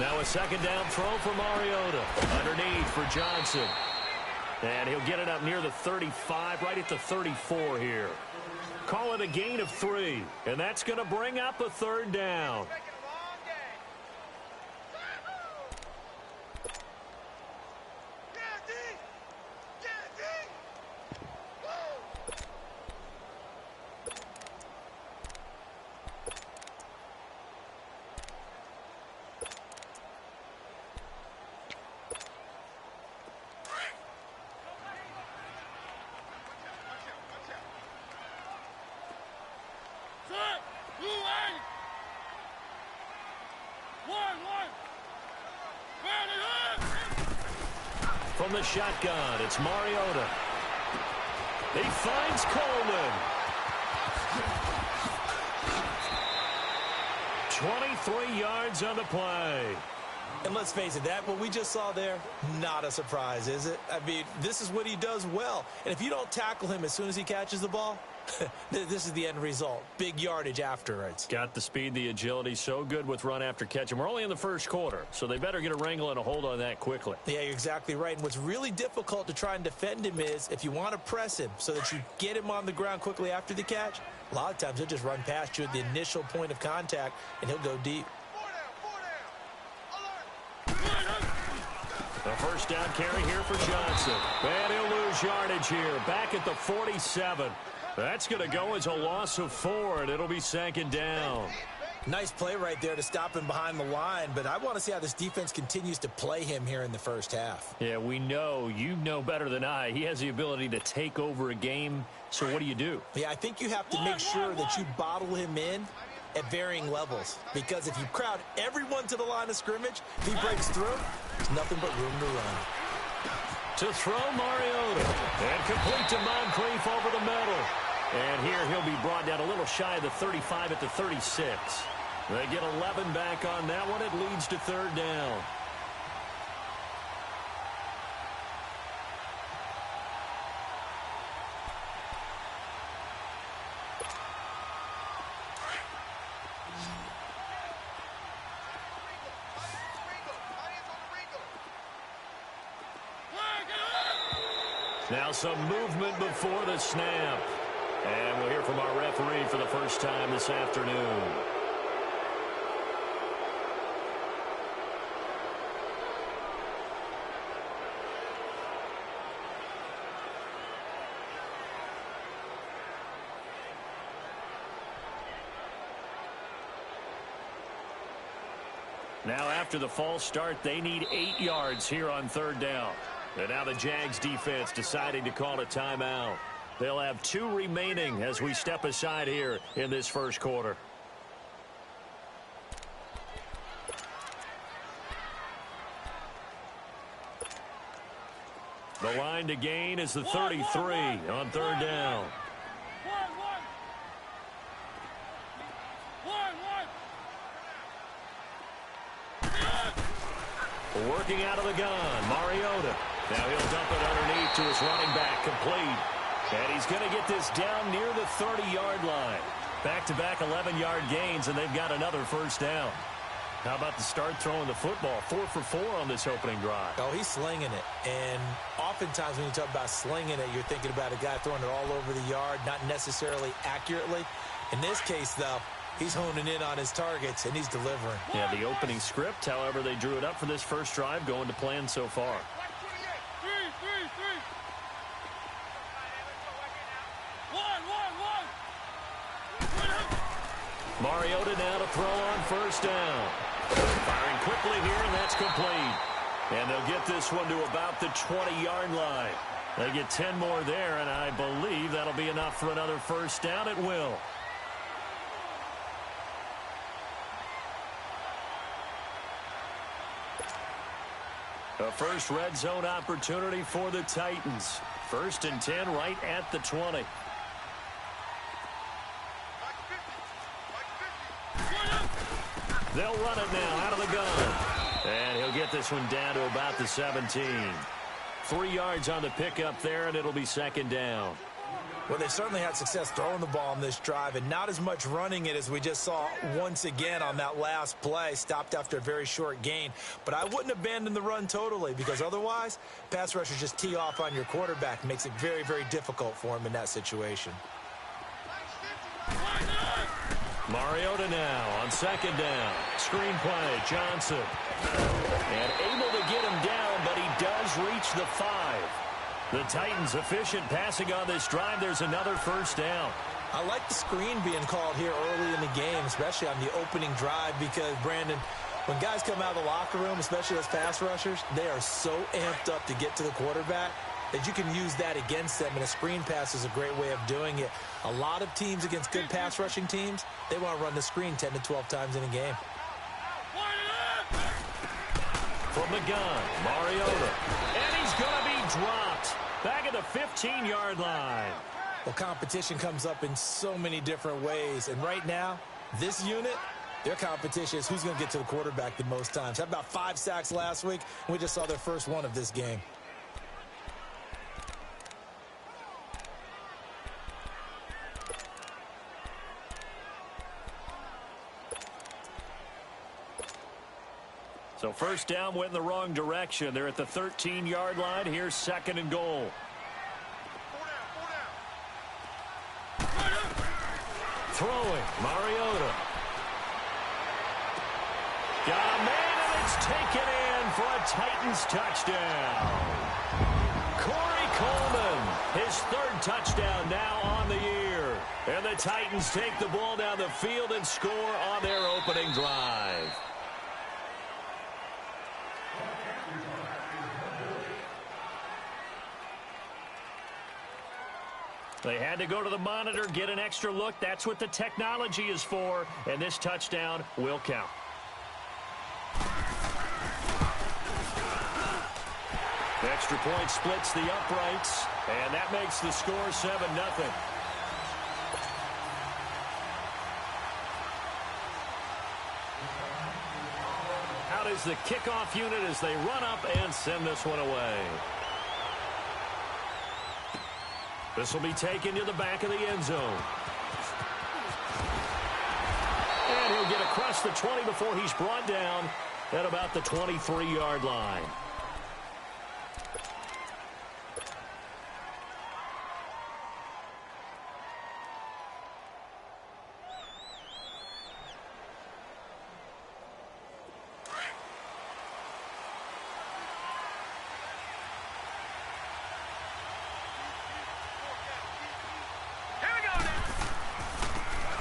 Now a second down throw for Mariota. Underneath for Johnson. And he'll get it up near the 35, right at the 34 here. Call it a gain of 3, and that's going to bring up a third down. From the shotgun, it's Mariota. He finds Coleman. 23 yards on the play. And let's face it, that what we just saw there, not a surprise, is it? I mean, this is what he does well. And if you don't tackle him as soon as he catches the ball, this is the end result. Big yardage afterwards. Got the speed, the agility, so good with run after catch. And we're only in the first quarter, so they better get a wrangle and a hold on that quickly. Yeah, you're exactly right. And what's really difficult to try and defend him is if you want to press him so that you get him on the ground quickly after the catch, a lot of times he'll just run past you at the initial point of contact, and he'll go deep. The first down carry here for Johnson. And he'll lose yardage here. Back at the 47. That's going to go as a loss of 4, and it'll be second down. Nice play right there to stop him behind the line, but I want to see how this defense continues to play him here in the first half. Yeah, we know. You know better than I. He has the ability to take over a game, so what do you do? Yeah, I think you have to make sure that you bottle him in at varying levels, because if you crowd everyone to the line of scrimmage, if he breaks through, there's nothing but room to run. To throw Mariota, and complete to Moncrief over the middle. And here he'll be brought down a little shy of the 35 at the 36. They get 11 back on that one. It leads to third down. Now some movement before the snap. And we'll hear from our referee for the first time this afternoon. Now after the false start, they need 8 yards here on third down. And now the Jags defense deciding to call a timeout. They'll have 2 remaining as we step aside here in this first quarter. The line to gain is the 33 on third down. Working out of the gun, Mariota. Now he'll dump it underneath to his running back, complete. And he's going to get this down near the 30-yard line. Back-to-back 11-yard gains, and they've got another first down. How about the start throwing the football? 4 for 4 on this opening drive. Oh, he's slinging it. And oftentimes when you talk about slinging it, you're thinking about a guy throwing it all over the yard, not necessarily accurately. In this case, though, he's honing in on his targets, and he's delivering. Yeah, the opening script, however, they drew it up for this first drive, going to plan so far. Mariota now to throw on first down. Firing quickly here, and that's complete. And they'll get this one to about the 20-yard line. They get 10 more there, and I believe that'll be enough for another first down. It will. A first red zone opportunity for the Titans. 1st and 10 right at the 20. They'll run it now out of the gun. And he'll get this one down to about the 17. 3 yards on the pickup there, and it'll be second down. Well, they certainly had success throwing the ball on this drive and not as much running it as we just saw once again on that last play. Stopped after a very short gain. But I wouldn't abandon the run totally because otherwise, pass rushers just tee off on your quarterback. Makes it very, very difficult for him in that situation. Mariota now on second down. Screen play, Johnson. And able to get him down, but he does reach the 5. The Titans efficient passing on this drive. There's another first down. I like the screen being called here early in the game, especially on the opening drive, because, Brandon, when guys come out of the locker room, especially as pass rushers, they are so amped up to get to the quarterback that you can use that against them, and a screen pass is a great way of doing it. A lot of teams against good pass rushing teams, they want to run the screen 10 to 12 times in a game. From the gun, Mariota. And he's going to be dropped. Back at the 15-yard line. Well, competition comes up in so many different ways. And right now, this unit, their competition is who's going to get to the quarterback the most times. Had about 5 sacks last week, and we just saw their first one of this game. So first down went in the wrong direction. They're at the 13-yard line. Here's second and goal. Throwing, Mariota. Got a man, and it's taken in for a Titans touchdown. Corey Coleman, his 3rd touchdown now on the year. And the Titans take the ball down the field and score on their opening drive. They had to go to the monitor, get an extra look. That's what the technology is for, and this touchdown will count. The extra point splits the uprights, and that makes the score 7-0. Out is the kickoff unit as they run up and send this one away. This will be taken to the back of the end zone. And he'll get across the 20 before he's brought down at about the 23-yard line.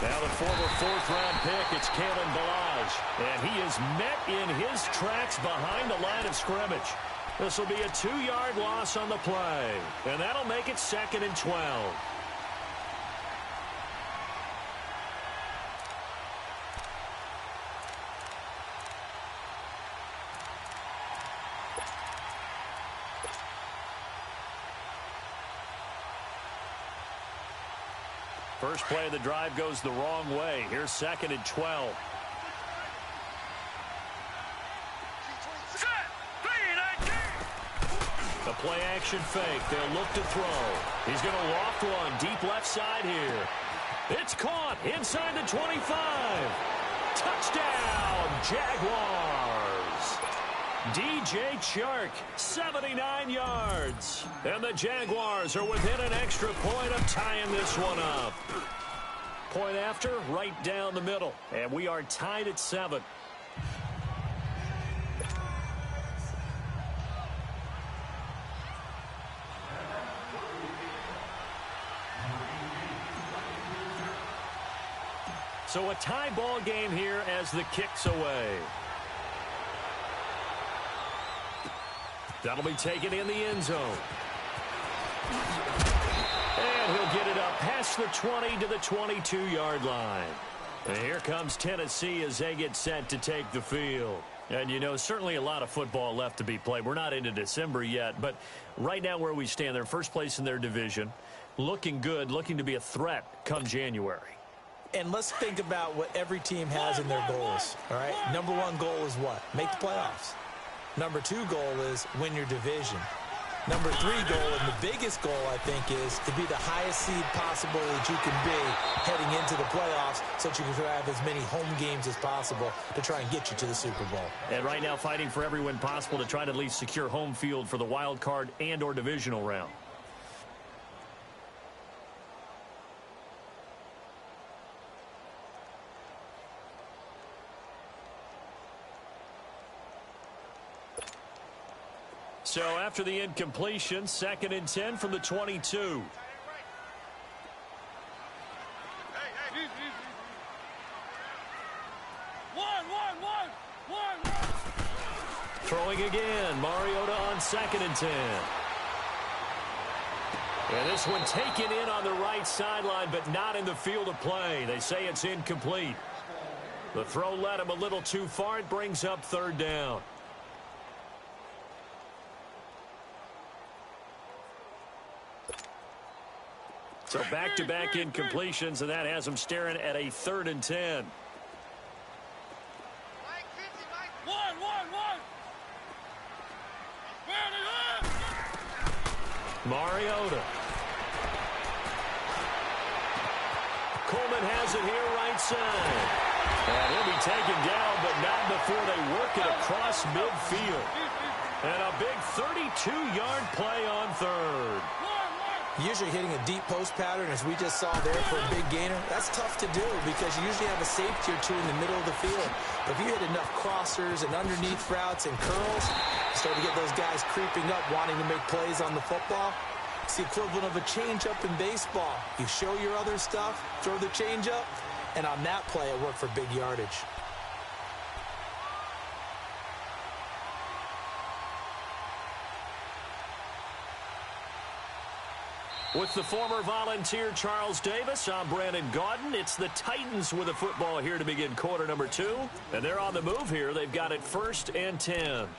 Now the former 4th-round pick, it's Kalen Ballage. And he is met in his tracks behind the line of scrimmage. This will be a 2-yard loss on the play. And that'll make it 2nd and 12. First play of the drive goes the wrong way. Here's 2nd and 12. The play action fake. They'll look to throw. He's going to loft one deep left side here. It's caught inside the 25. Touchdown, Jaguars. DJ Chark, 79 yards. And the Jaguars are within an extra point of tying this one up. Point after, right down the middle. And we are tied at 7. So a tie ball game here as the kick's away. That'll be taken in the end zone. And he'll get it up past the 20 to the 22-yard line. And here comes Tennessee as they get set to take the field. And, you know, certainly a lot of football left to be played. We're not into December yet, but right now where we stand, they're first place in their division. Looking good, looking to be a threat come January. And let's think about what every team has in their goals, all right? Number 1 goal is what? Make the playoffs. Number 2 goal is win your division. Number 3 goal, and the biggest goal, I think, is to be the highest seed possible that you can be heading into the playoffs so that you can have as many home games as possible to try and get you to the Super Bowl. And right now fighting for every win possible to try to at least secure home field for the wild card and or divisional round. So after the incompletion, 2nd and 10 from the 22. Throwing again, Mariota on 2nd and 10. And this one taken in on the right sideline, but not in the field of play. They say it's incomplete. The throw led him a little too far. It brings up 3rd down. So back-to-back incompletions, and that has them staring at a 3rd and 10. Mariota. Coleman has it here right side. And he'll be taken down, but not before they work it across midfield. And a big 32-yard play on 3rd. Usually hitting a deep post pattern, as we just saw there for a big gainer, that's tough to do because you usually have a safety or two in the middle of the field. But if you hit enough crossers and underneath routes and curls, you start to get those guys creeping up, wanting to make plays on the football. It's the equivalent of a changeup in baseball. You show your other stuff, throw the changeup, and on that play, it worked for big yardage. With the former Volunteer Charles Davis, I'm Brandon Gaudin. It's the Titans with the football here to begin quarter number 2. And they're on the move here. They've got it 1st and 10.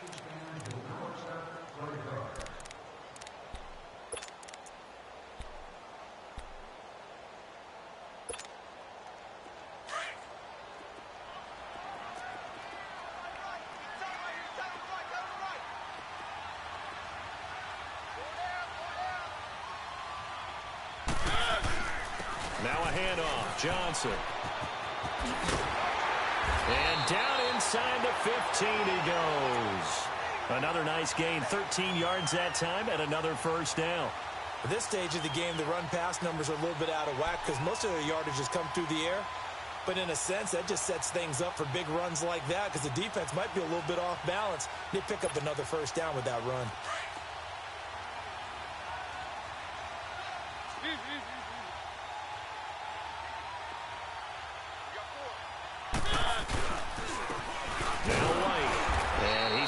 Now a handoff. Johnson. And down inside the 15 he goes. Another nice gain. 13 yards that time and another 1st down. At this stage of the game, the run-pass numbers are a little bit out of whack because most of their yardage has come through the air. But in a sense, that just sets things up for big runs like that because the defense might be a little bit off balance. They pick up another 1st down with that run.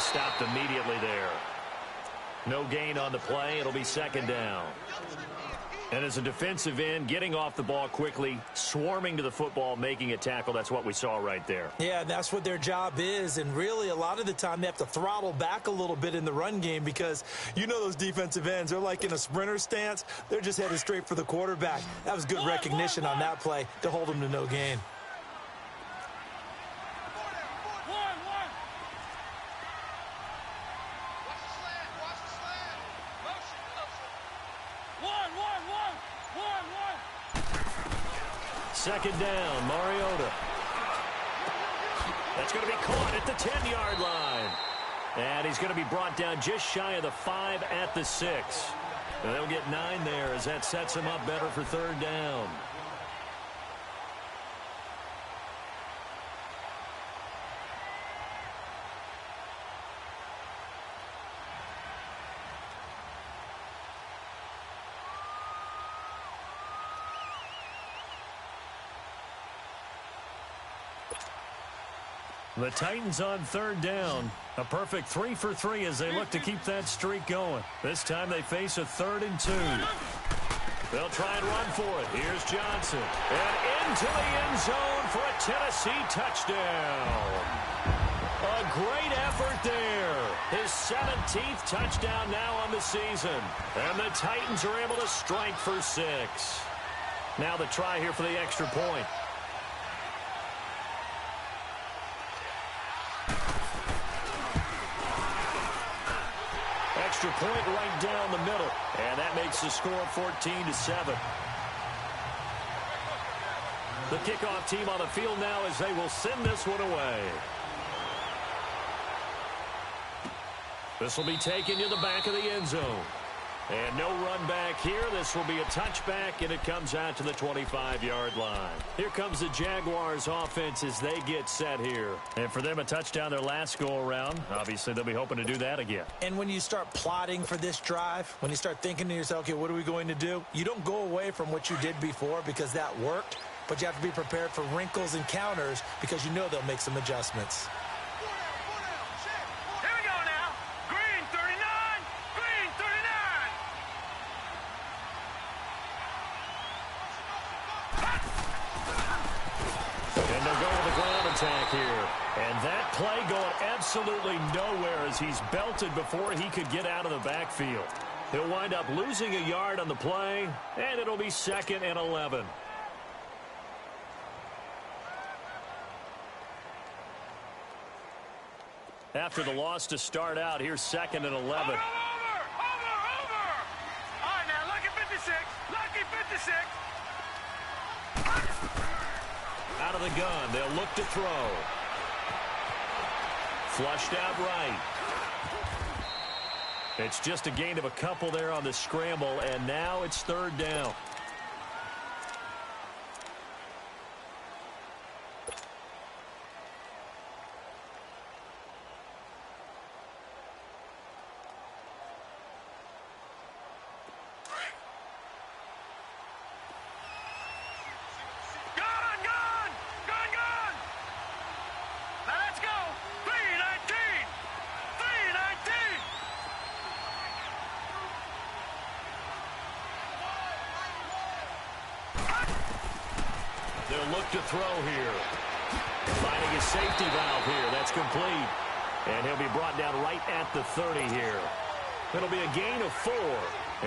Stopped immediately there. No gain on the play. It'll be 2nd down. And as a defensive end, getting off the ball quickly, swarming to the football, making a tackle, that's what we saw right there. Yeah, that's what their job is. And really, a lot of the time, they have to throttle back a little bit in the run game because you know those defensive ends, they're like in a sprinter stance. They're just headed straight for the quarterback. That was good recognition on that play to hold them to no gain. Second down, Mariota. That's going to be caught at the 10-yard line. And he's going to be brought down just shy of the 5 at the 6. And they'll get 9 there as that sets him up better for 3rd down. The Titans on 3rd down. A perfect 3 for 3 as they look to keep that streak going. This time they face a 3rd and 2. They'll try and run for it. Here's Johnson. And into the end zone for a Tennessee touchdown. A great effort there. His 17th touchdown now on the season. And the Titans are able to strike for 6. Now the try here for the extra point. extra point right down the middle. And that makes the score 14-7. The kickoff team on the field now as they will send this one away. This will be taken to the back of the end zone. And no run back here. This will be a touchback, and it comes out to the 25-yard line. Here comes the Jaguars offense as they get set here. And for them, a touchdown their last go-around. Obviously, they'll be hoping to do that again. And when you start plotting for this drive, when you start thinking to yourself, okay, what are we going to do? You don't go away from what you did before because that worked, but you have to be prepared for wrinkles and counters because you know they'll make some adjustments. Here. And that play going absolutely nowhere as he's belted before he could get out of the backfield. He'll wind up losing a yard on the play, and it'll be 2nd and 11. After the loss to start out, here's 2nd and 11. Over! All right, now, lucky 56. Lucky 56. Out of the gun, they'll look to throw. Flushed out right. It's just a gain of a couple there on the scramble, and now it's 3rd down. Look to throw here. Finding a safety valve here. That's complete. And he'll be brought down right at the 30 here. It'll be a gain of 4.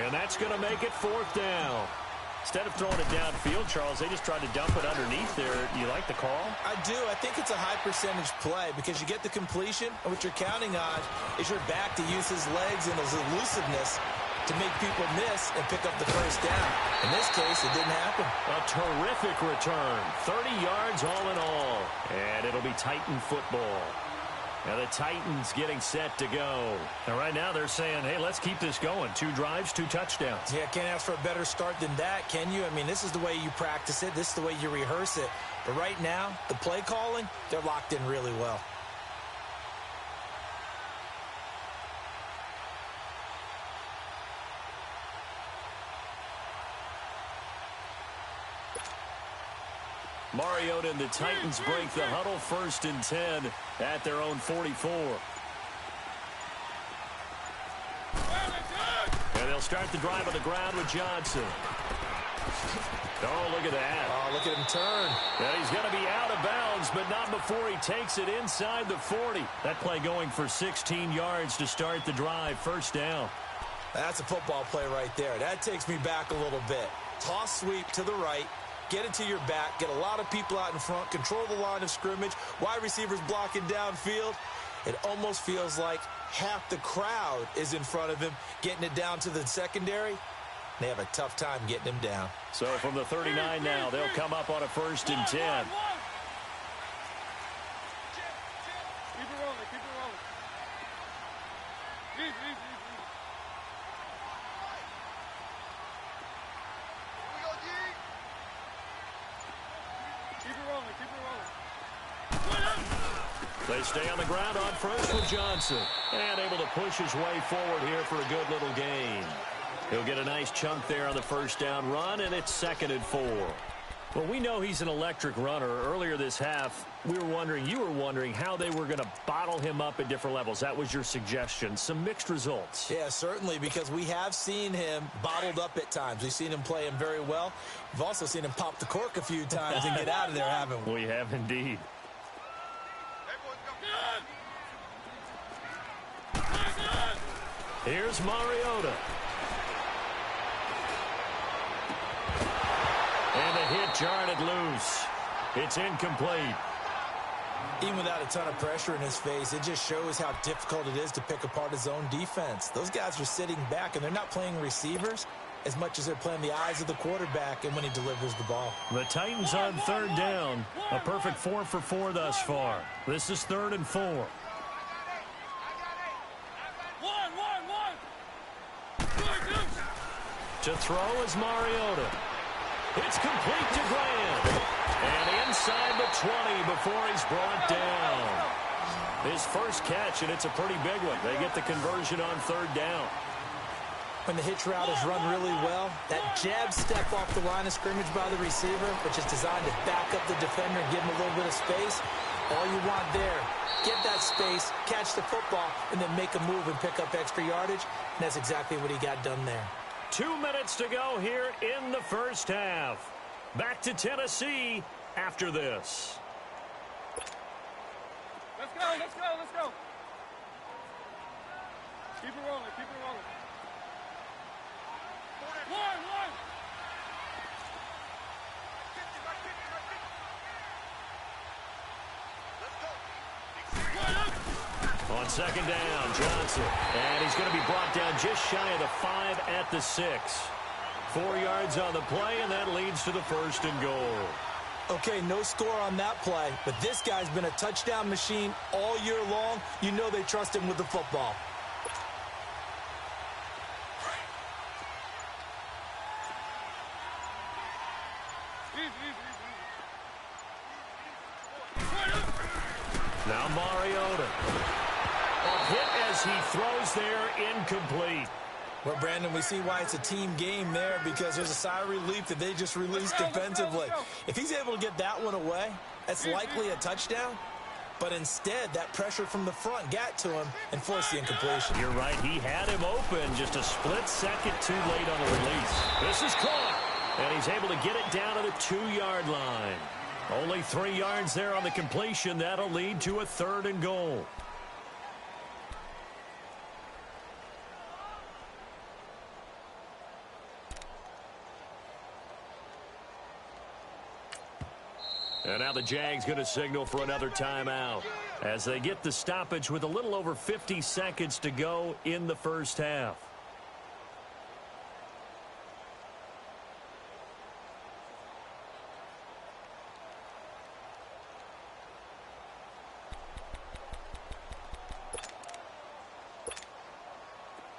And that's going to make it 4th down. Instead of throwing it downfield, Charles, they just tried to dump it underneath there. Do you like the call? I do. I think it's a high percentage play because you get the completion, and what you're counting on is your back to use his legs and his elusiveness to make people miss and pick up the first down. In this case, it didn't happen. A terrific return. 30 yards all in all. And it'll be Titan football. Now the Titans getting set to go. And right now they're saying, hey, let's keep this going. 2 drives, 2 touchdowns. Yeah, can't ask for a better start than that, can you? I mean, this is the way you practice it. This is the way you rehearse it. But right now, the play calling, they're locked in really well. Mariota and the Titans break the huddle, 1st and 10 at their own 44. And they'll start the drive on the ground with Johnson. Oh, look at that. Oh, look at him turn. And he's going to be out of bounds, but not before he takes it inside the 40. That play going for 16 yards to start the drive, 1st down. That's a football play right there. That takes me back a little bit. Toss sweep to the right. Get it to your back, get a lot of people out in front, control the line of scrimmage, wide receivers blocking downfield. It almost feels like half the crowd is in front of him, getting it down to the secondary. They have a tough time getting him down. So from the 39 now, they'll come up on a 1st and 10. Keep it rolling, keep it rolling. Easy. They stay on the ground on 1st with Johnson. And able to push his way forward here for a good little gain. He'll get a nice chunk there on the 1st down run, and it's 2nd and 4. Well, we know he's an electric runner. Earlier this half, you were wondering how they were going to bottle him up at different levels. That was your suggestion. Some mixed results. Yeah, certainly, because we have seen him bottled up at times. We've seen him play him very well. We've also seen him pop the cork a few times and get out of there, haven't we? We have indeed. Here's Mariota. And the hit jarred it loose. It's incomplete. Even without a ton of pressure in his face, it just shows how difficult it is to pick apart his own defense. Those guys are sitting back, and they're not playing receivers as much as they're playing the eyes of the quarterback and when he delivers the ball. The Titans on third down. A perfect 4 for 4 thus far. This is 3rd and 4. To throw is Mariota. It's complete to Grant. And inside the 20 before he's brought down. His first catch, and it's a pretty big one. They get the conversion on third down. When the hitch route is run really well, that jab step off the line of scrimmage by the receiver, which is designed to back up the defender and give him a little bit of space, all you want there, get that space, catch the football, and then make a move and pick up extra yardage, and that's exactly what he got done there. 2 minutes to go here in the first half. Back to Tennessee after this. Let's go, let's go, let's go. Keep it rolling, keep it rolling. One. On second down, Johnson. And he's going to be brought down just shy of the 5 at the 6. 4 yards on the play, and that leads to the 1st and goal. Okay, no score on that play, but this guy's been a touchdown machine all year long. You know they trust him with the football. Now Mariota. A hit as he throws there, incomplete. Well, Brandon, we see why it's a team game there, because there's a sigh of relief that they just released defensively. If he's able to get that one away, that's likely a touchdown. But instead, that pressure from the front got to him and forced the incompletion. You're right. He had him open just a split second too late on the release. This is caught, and he's able to get it down to the 2-yard line. Only 3 yards there on the completion. That'll lead to a 3rd and goal. And now the Jags going to signal for another timeout as they get the stoppage with a little over 50 seconds to go in the first half.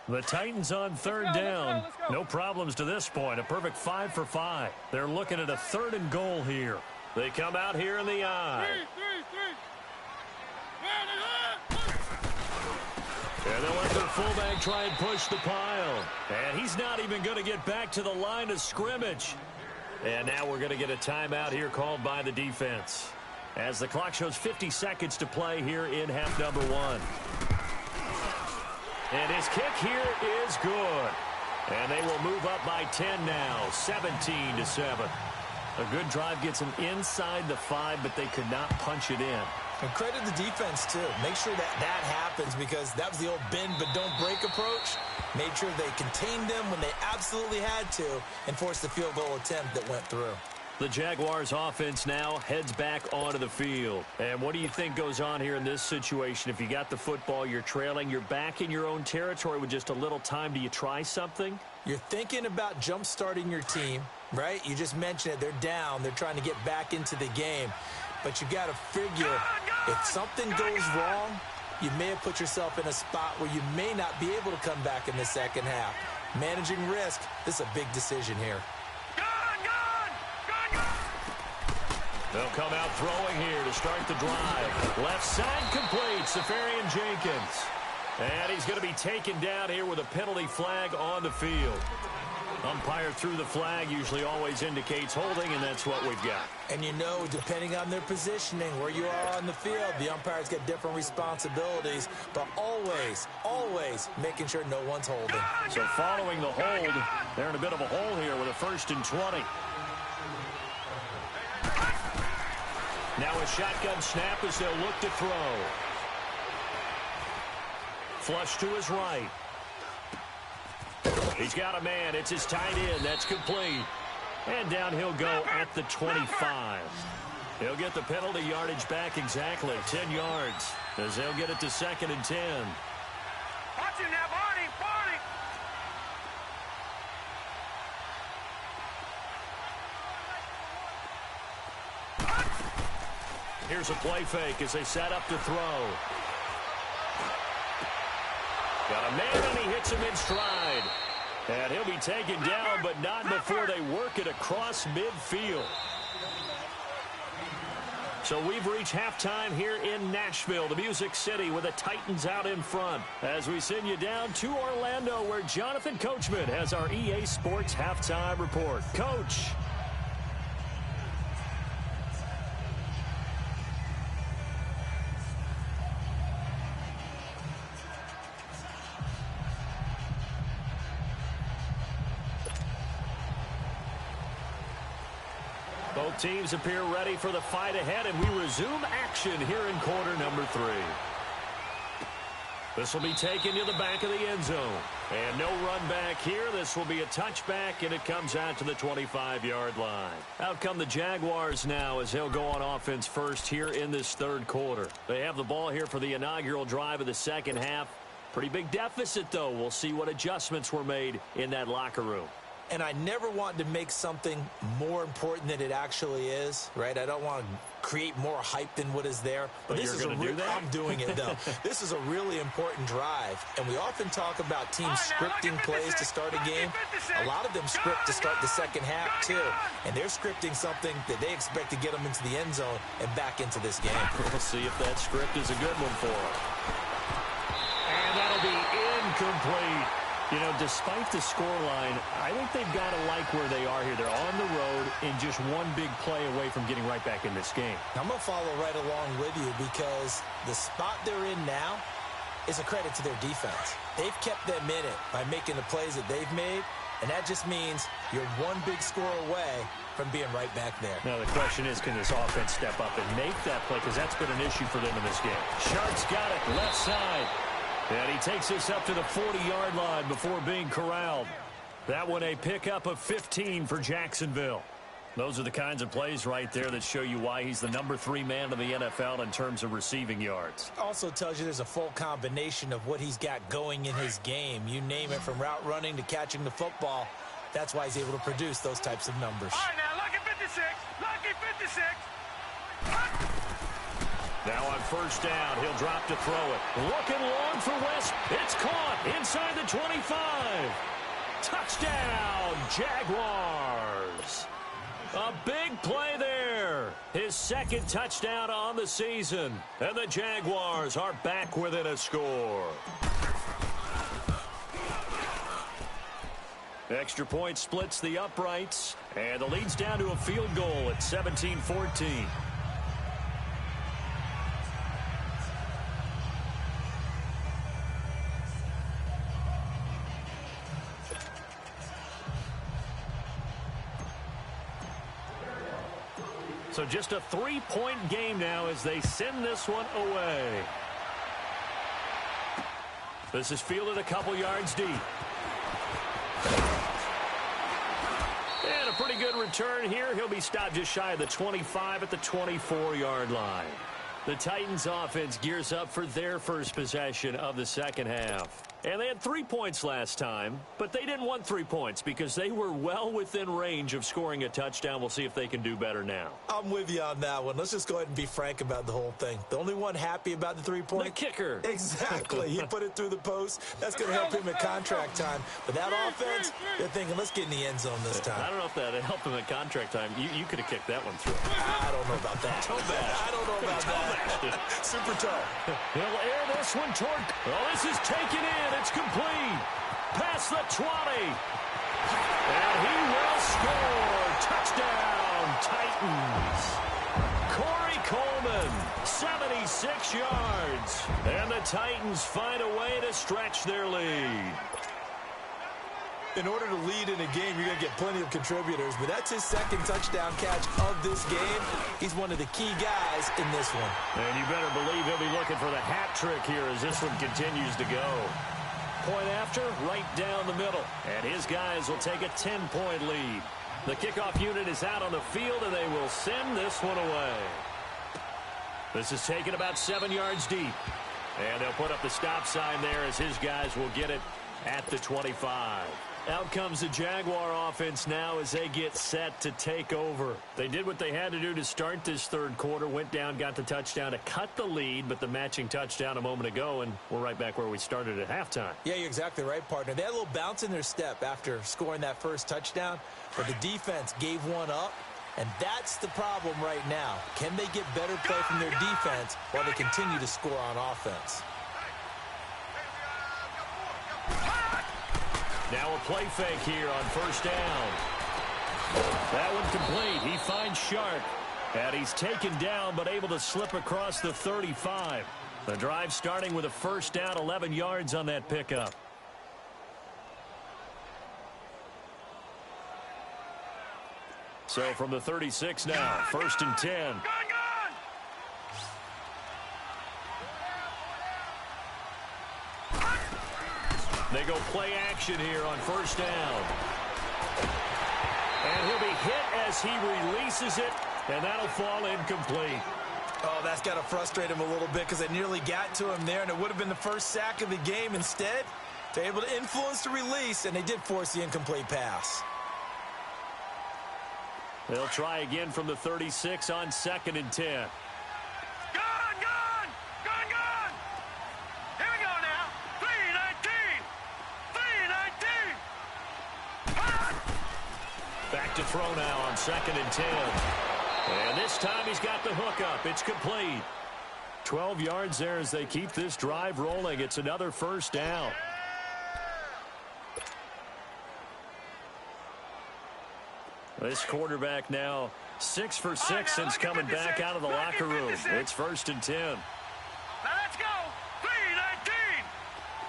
The Titans on third down. Let's go. No problems to this point. A perfect 5 for 5. They're looking at a 3rd and goal here. They come out here in the eye. And they'll let their fullback try and push the pile. And he's not even going to get back to the line of scrimmage. And now we're going to get a timeout here called by the defense, as the clock shows 50 seconds to play here in half number 1. And his kick here is good. And they will move up by 10 now, 17-7. A good drive gets them inside the 5, but they could not punch it in. And credit the defense, too. Make sure that happens, because that was the old bend but don't break approach. Made sure they contained them when they absolutely had to and forced the field goal attempt that went through. The Jaguars offense now heads back onto the field. And what do you think goes on here in this situation? If you got the football, you're trailing, you're back in your own territory with just a little time. Do you try something? You're thinking about jump-starting your team, right? You just mentioned it. They're down. They're trying to get back into the game. But you got to figure, if something goes wrong, you may have put yourself in a spot where you may not be able to come back in the second half. Managing risk, this is a big decision here. They'll come out throwing here to start the drive. Left side complete, Safarian Jenkins. And he's going to be taken down here with a penalty flag on the field. Umpire threw the flag, usually always indicates holding, and that's what we've got. And you know, depending on their positioning, where you are on the field, the umpires get different responsibilities, but always making sure no one's holding. So following the hold, they're in a bit of a hole here with a 1st and 20. Now a shotgun snap as they'll look to throw. Flush to his right. He's got a man. It's his tight end. That's complete. And down he'll go at the 25. He'll get the penalty yardage back exactly, 10 yards, as they'll get it to 2nd and 10. Watch him now, Barney, Barney. Here's a play fake as they set up to throw. Got a man, and he hits him in stride. And he'll be taken down, but not before they work it across midfield. So we've reached halftime here in Nashville, the Music City, with the Titans out in front. As we send you down to Orlando, where Jonathan Coachman has our EA Sports halftime report. Coach. Both teams appear ready for the fight ahead, and we resume action here in quarter number 3. This will be taken to the back of the end zone. And no run back here. This will be a touchback, and it comes out to the 25-yard line. Out come the Jaguars now as they'll go on offense first here in this third quarter. They have the ball here for the inaugural drive of the second half. Pretty big deficit, though. We'll see what adjustments were made in that locker room. And I never want to make something more important than it actually is, right? I don't want to create more hype than what is there. But this is I'm doing it, though. This is a really important drive. And we often talk about teams scripting plays to start a game. A lot of them script to start the second half, too. And they're scripting something that they expect to get them into the end zone and back into this game. We'll see if that script is a good one for them. And that'll be incomplete. You know, despite the scoreline, I think they've got to like where they are here. They're on the road and just one big play away from getting right back in this game. I'm going to follow right along with you because the spot they're in now is a credit to their defense. They've kept them in it by making the plays that they've made, and that just means you're one big score away from being right back there. Now, the question is, can this offense step up and make that play? Because that's been an issue for them in this game. Sharp's got it, left side. And he takes this up to the 40-yard line before being corralled. That one a pickup of 15 for Jacksonville. Those are the kinds of plays right there that show you why he's the number 3 man in the NFL in terms of receiving yards. Also tells you there's a full combination of what he's got going in his game. You name it, from route running to catching the football. That's why he's able to produce those types of numbers. All right, now, lucky 56. Lucky 56. Now on first down, he'll drop to throw it. Looking long for West. It's caught inside the 25. Touchdown, Jaguars. A big play there. His second touchdown on the season. And the Jaguars are back within a score. Extra point splits the uprights. And the lead's down to a field goal at 17-14. So just a 3-point game now as they send this one away. This is fielded a couple yards deep. And a pretty good return here. He'll be stopped just shy of the 25 at the 24-yard line. The Titans offense gears up for their first possession of the second half. And they had 3 points last time, but they didn't want 3 points because they were well within range of scoring a touchdown. We'll see if they can do better now. I'm with you on that one. Let's just go ahead and be frank about the whole thing. The only one happy about the 3-point? The kicker. Exactly. He put it through the post. That's going to help him at contract time. But that offense, they're thinking, let's get in the end zone this time. I don't know if that helped him at contract time. You could have kicked that one through. I don't know about that. Toe bash. I don't know about that. Super toe. He'll air this one toward. Oh, this is taken in. It's complete. Past the 20. And he will score. Touchdown, Titans. Corey Coleman, 76 yards. And the Titans find a way to stretch their lead. In order to lead in a game, you're going to get plenty of contributors, but that's his second touchdown catch of this game. He's one of the key guys in this one. And you better believe he'll be looking for the hat trick here as this one continues to go. Point after, right down the middle. And his guys will take a 10-point lead. The kickoff unit is out on the field, and they will send this one away. This is taken about 7 yards deep. And they'll put up the stop sign there as his guys will get it at the 25. Out comes the Jaguar offense now as they get set to take over. They did what they had to do to start this third quarter, went down, got the touchdown to cut the lead, but the matching touchdown a moment ago, and we're right back where we started at halftime. Yeah, you're exactly right, partner. They had a little bounce in their step after scoring that first touchdown, but the defense gave one up, and that's the problem right now. Can they get better play from their defense while they continue to score on offense? Now a play fake here on first down. That one complete. He finds Sharp. And he's taken down but able to slip across the 35. The drive starting with a first down, 11 yards on that pickup. So from the 36 now, first and 10. They go play action here on first down. And he'll be hit as he releases it, and that'll fall incomplete. Oh, that's got to frustrate him a little bit because it nearly got to him there, and it would have been the first sack of the game. Instead, they're able to influence the release, and they did force the incomplete pass. They'll try again from the 36 on second and 10. Back to throw now on second and 10. And this time he's got the hook up. It's complete. 12 yards there as they keep this drive rolling. It's another first down. This quarterback now 6 for 6 since coming back out of the locker room. It's first and 10. Now let's go. 3-19.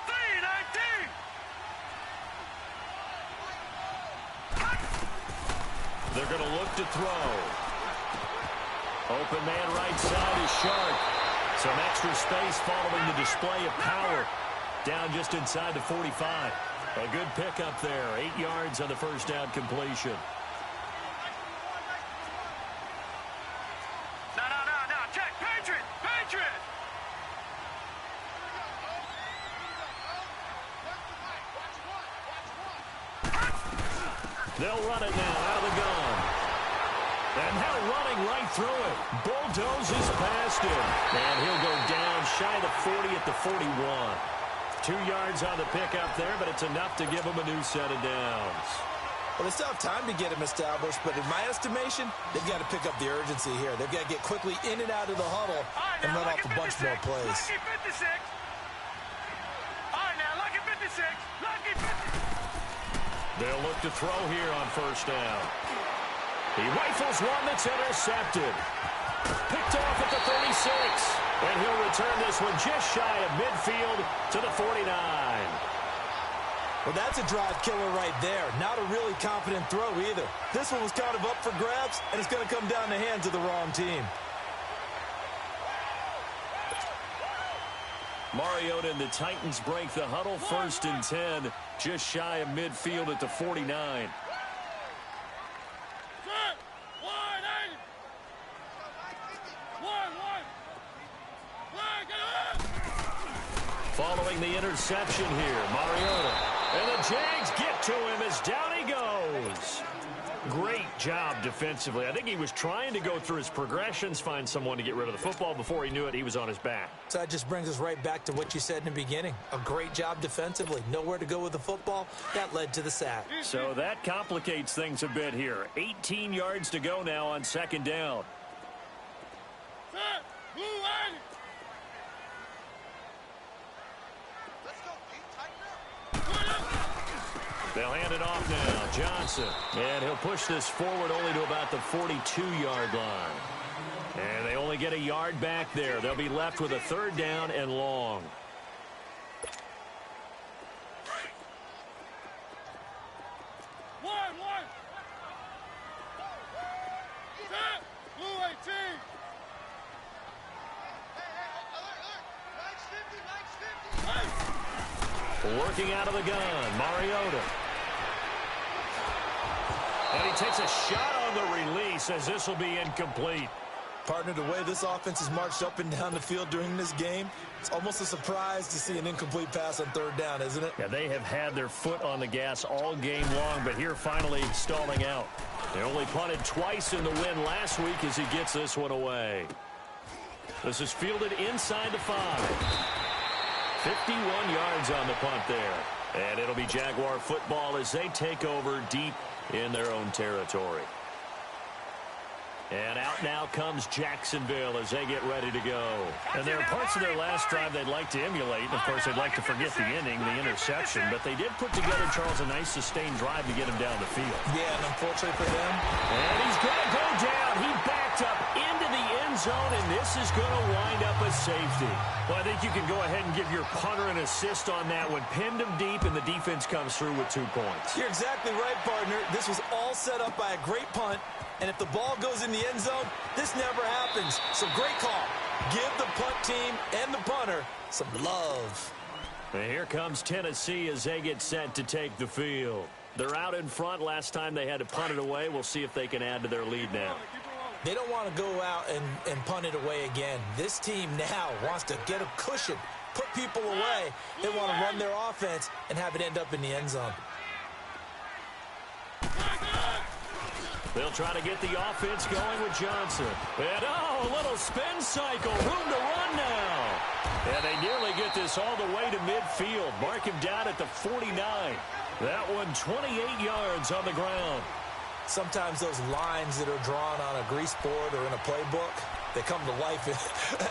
3-19. They're going to look to throw. Open man right side is Sharp. Some extra space following the display of power. Down just inside the 45. A good pickup there. 8 yards on the first down completion. No. Check. Patriot. They'll run it now out of the gun. And now running right through it. Bulldozes past him. And he'll go down shy of the 40 at the 41. 2 yards on the pickup there, but it's enough to give him a new set of downs. Well, they still have time to get him established, but in my estimation, they've got to pick up the urgency here. They've got to get quickly in and out of the huddle and run off a bunch more plays. Lucky 56. All right, now, lucky 56. Lucky 56. They'll look to throw here on first down. He rifles one that's intercepted. Picked off at the 36. And he'll return this one just shy of midfield to the 49. Well, that's a drive killer right there. Not a really confident throw either. This one was kind of up for grabs, and it's going to come down the hands of the wrong team. Mariota and the Titans break the huddle, first and 10, just shy of midfield at the 49. Following the interception here, Mariota. And the Jags get to him as down he goes. Great job defensively. I think he was trying to go through his progressions, find someone to get rid of the football. Before he knew it, he was on his back. So that just brings us right back to what you said in the beginning. A great job defensively. Nowhere to go with the football. That led to the sack. So that complicates things a bit here. 18 yards to go now on second down. They'll hand it off now. Johnson. And he'll push this forward only to about the 42-yard line. And they only get a yard back there. They'll be left with a third down and long. Working out of the gun, Mariota. And he takes a shot on the release as this will be incomplete. Partner, the way this offense has marched up and down the field during this game, it's almost a surprise to see an incomplete pass on third down, isn't it? Yeah, they have had their foot on the gas all game long, but here finally stalling out. They only punted twice in the win last week as he gets this one away. This is fielded inside the 5. 51 yards on the punt there. And it'll be Jaguar football as they take over deep in their own territory. And out now comes Jacksonville as they get ready to go. And there are parts of their last drive they'd like to emulate. And, of course, they'd like to forget the inning, the interception. But they did put together, Charles, a nice sustained drive to get him down the field. Yeah, and unfortunately for them. And he's going to go down. He backed up into the end zone, and this is going to wind up a safety. Well, I think you can go ahead and give your punter an assist on that one. Pinned him deep, and the defense comes through with 2 points. You're exactly right, partner. This was all set up by a great punt. And if the ball goes in the end zone, this never happens. So great call. Give the punt team and the punter some love. And here comes Tennessee as they get set to take the field. They're out in front. Last time they had to punt it away. We'll see if they can add to their lead now. They don't want to go out and punt it away again. This team now wants to get a cushion, put people away. They want to run their offense and have it end up in the end zone. They'll try to get the offense going with Johnson. And, a little spin cycle. Room to run now. And they nearly get this all the way to midfield. Mark him down at the 49. That one 28 yards on the ground. Sometimes those lines that are drawn on a grease board or in a playbook, they come to life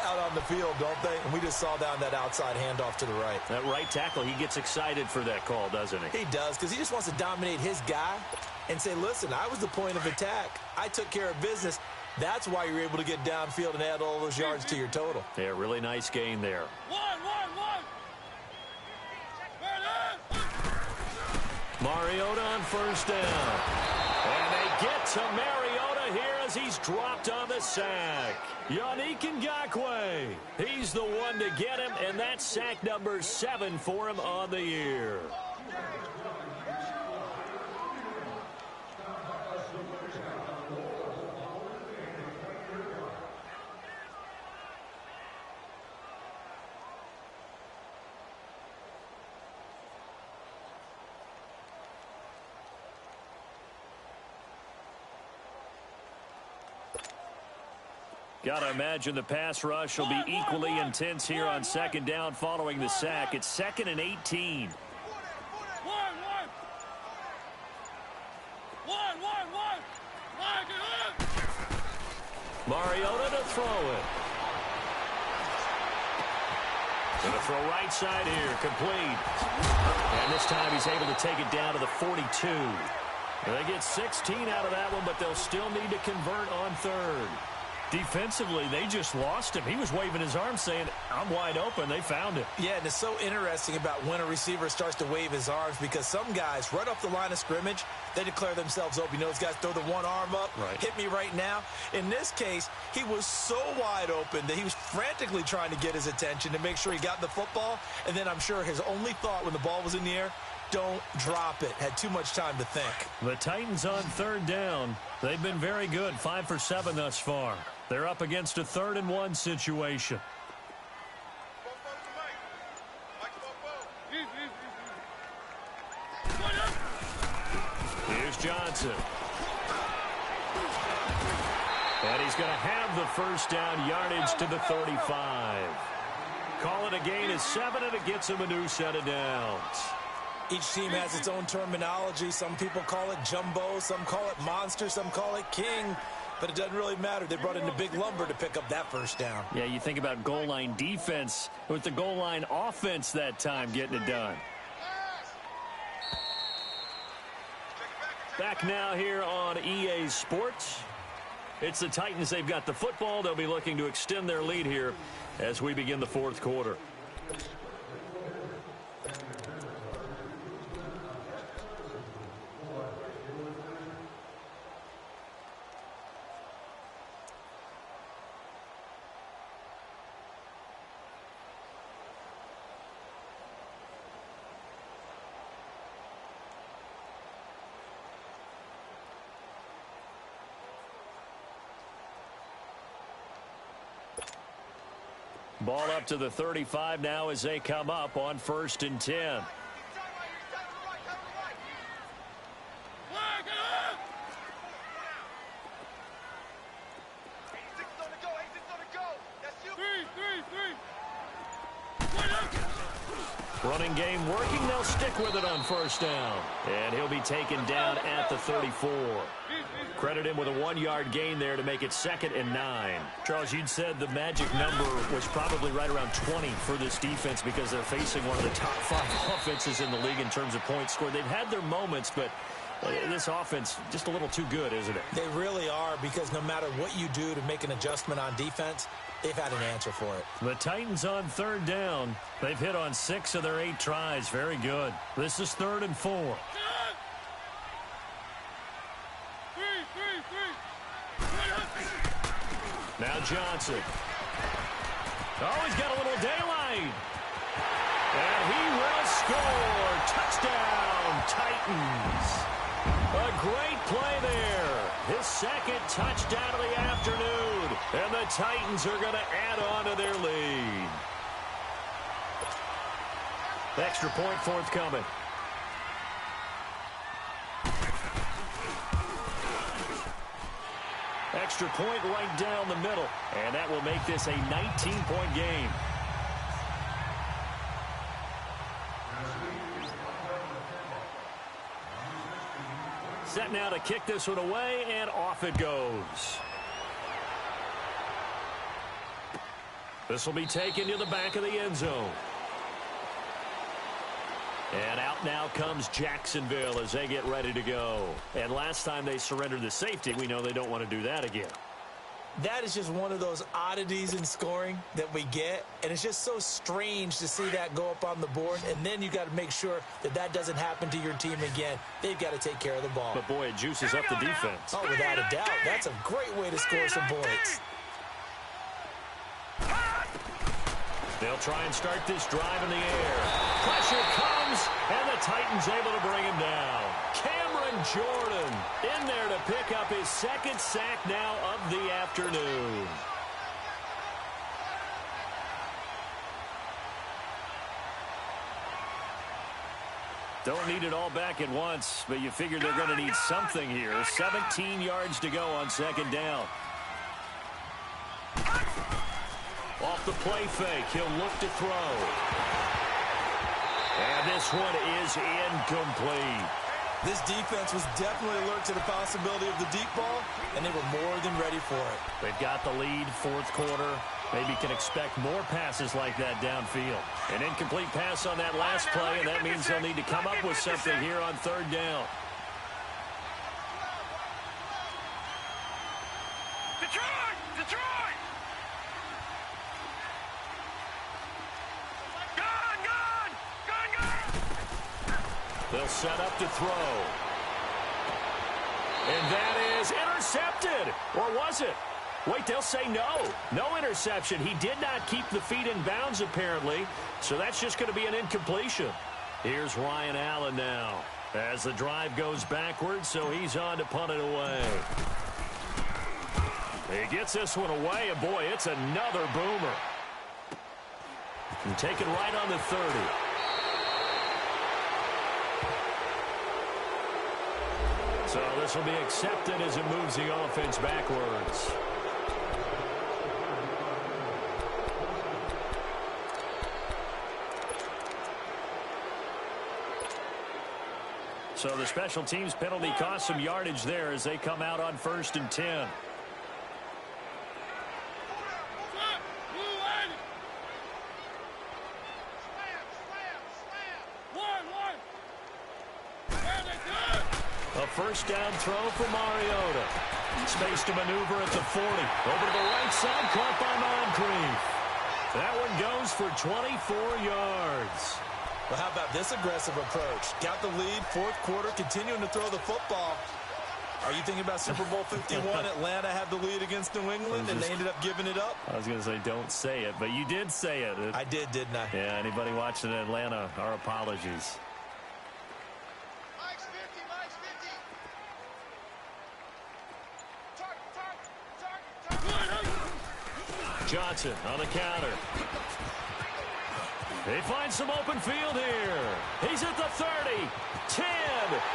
out on the field, don't they? And we just saw down that outside handoff to the right. That right tackle, he gets excited for that call, doesn't he? He does, because he just wants to dominate his guy and say, listen, I was the point of attack. I took care of business. That's why you're able to get downfield and add all those yards to your total. Yeah, really nice gain there. One. Mariota on first down. And they get to Mariota here as he's dropped on the sack. Yannick Ngakoue. He's the one to get him, and that's sack number 7 for him on the year. Got to imagine the pass rush will be equally intense here on second down following the sack. It's 2nd and 18. Mariota to throw it. Going to throw right side here, complete. And this time he's able to take it down to the 42. They get 16 out of that one, but they'll still need to convert on third. Defensively, they just lost him. He was waving his arms saying, I'm wide open. They found it. Yeah, and it's so interesting about when a receiver starts to wave his arms because some guys, right off the line of scrimmage, they declare themselves open. You know, those guys throw the one arm up, hit me right now. In this case, he was so wide open that he was frantically trying to get his attention to make sure he got the football. And then I'm sure his only thought when the ball was in the air, don't drop it. Had too much time to think. The Titans on third down. They've been very good, 5 for 7 thus far. They're up against a 3rd and 1 situation. Here's Johnson. And he's going to have the first down, yardage to the 35. Call it a gain of 7, and it gets him a new set of downs. Each team has its own terminology. Some people call it jumbo, some call it monster, some call it king. But it doesn't really matter. They brought in the big lumber to pick up that first down. Yeah, you think about goal line defense with the goal line offense that time getting it done. Back now here on EA Sports. It's the Titans. They've got the football. They'll be looking to extend their lead here as we begin the 4th quarter. Ball up to the 35 now as they come up on 1st and 10. Running game working. They'll stick with it on 1st down. And he'll be taken down at the 34. Credit him with a 1-yard gain there to make it 2nd and 9. Charles, you'd said the magic number was probably right around 20 for this defense because they're facing one of the top 5 offenses in the league in terms of points scored. They've had their moments, but this offense just a little too good, isn't it? They really are, because no matter what you do to make an adjustment on defense, they've had an answer for it. The Titans on 3rd down. They've hit on 6 of their 8 tries. Very good. This is 3rd and 4. Now Johnson. Oh, he's got a little daylight. And he will score. Touchdown, Titans. A great play there. His 2nd touchdown of the afternoon. And the Titans are going to add on to their lead. Extra point forthcoming. Extra point right down the middle. And that will make this a 19-point game. Set now to kick this one away, and off it goes. This will be taken to the back of the end zone. And out now comes Jacksonville as they get ready to go. And last time they surrendered the safety, we know they don't want to do that again. That is just one of those oddities in scoring that we get, and it's just so strange to see that go up on the board, and then you got to make sure that that doesn't happen to your team again. They've got to take care of the ball. But, boy, it juices up the defense. Oh, without a doubt. That's a great way to score some points. They'll try and start this drive in the air. Pressure comes, and the Titans able to bring him down. Cameron Jordan in there to pick up his 2nd sack now of the afternoon. Don't need it all back at once, but you figure they're going to need something here. 17 yards to go on 2nd down. Off the play fake, he'll look to throw. And this one is incomplete. This defense was definitely alert to the possibility of the deep ball, and they were more than ready for it. They've got the lead, 4th quarter. Maybe can expect more passes like that downfield. An incomplete pass on that last play, and that means they'll need to come up with something here on 3rd down. They'll set up to throw. And that is intercepted. Or was it? Wait, they'll say no. No interception. He did not keep the feet in bounds, apparently. So that's just going to be an incompletion. Here's Ryan Allen now as the drive goes backwards, so he's on to punt it away. He gets this one away, and boy, it's another boomer. And take it right on the 30. So this will be accepted as it moves the offense backwards. So the special teams penalty cost some yardage there as they come out on 1st and 10. A 1st down throw for Mariota. Space to maneuver at the 40. Over to the right side, caught by Moncrief. That one goes for 24 yards. Well, how about this aggressive approach? Got the lead, 4th quarter, continuing to throw the football. Are you thinking about Super Bowl 51? Atlanta had the lead against New England, and they ended up giving it up? I was going to say, don't say it, but you did say it. I did, didn't I? Yeah, anybody watching Atlanta, our apologies. Johnson on the counter. They find some open field here. He's at the 30. 10.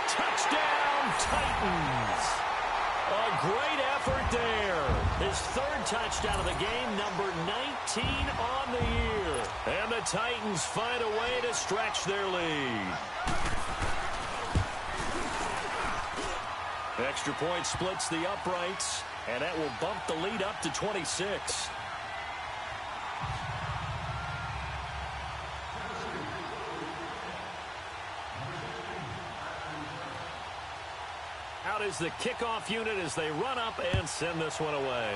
Touchdown, Titans. A great effort there. His third touchdown of the game, number 19 on the year. And the Titans find a way to stretch their lead. Extra point splits the uprights, and that will bump the lead up to 26. Out is the kickoff unit as they run up and send this one away.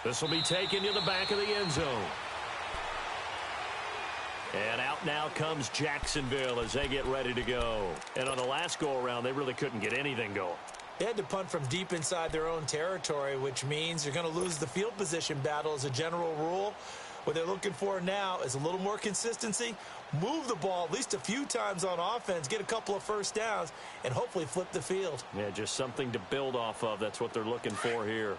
This will be taken to the back of the end zone. And out now comes Jacksonville as they get ready to go. And on the last go-around, they really couldn't get anything going. They had to punt from deep inside their own territory, which means you're going to lose the field position battle as a general rule. What they're looking for now is a little more consistency, move the ball at least a few times on offense, get a couple of first downs, and hopefully flip the field. Yeah, just something to build off of. That's what they're looking for here.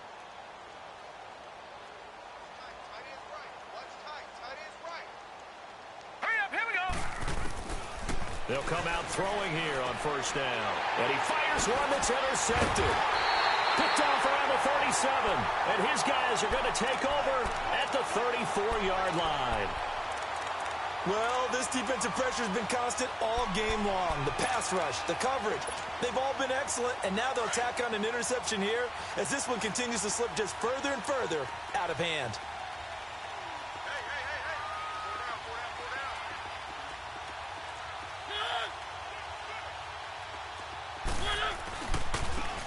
They'll come out throwing here on first down. And he fires one that's intercepted. Picked off around the 37. And his guys are going to take over at the 34-yard line. Well, this defensive pressure has been constant all game long. The pass rush, the coverage, they've all been excellent. And now they'll tack on an interception here as this one continues to slip just further and further out of hand.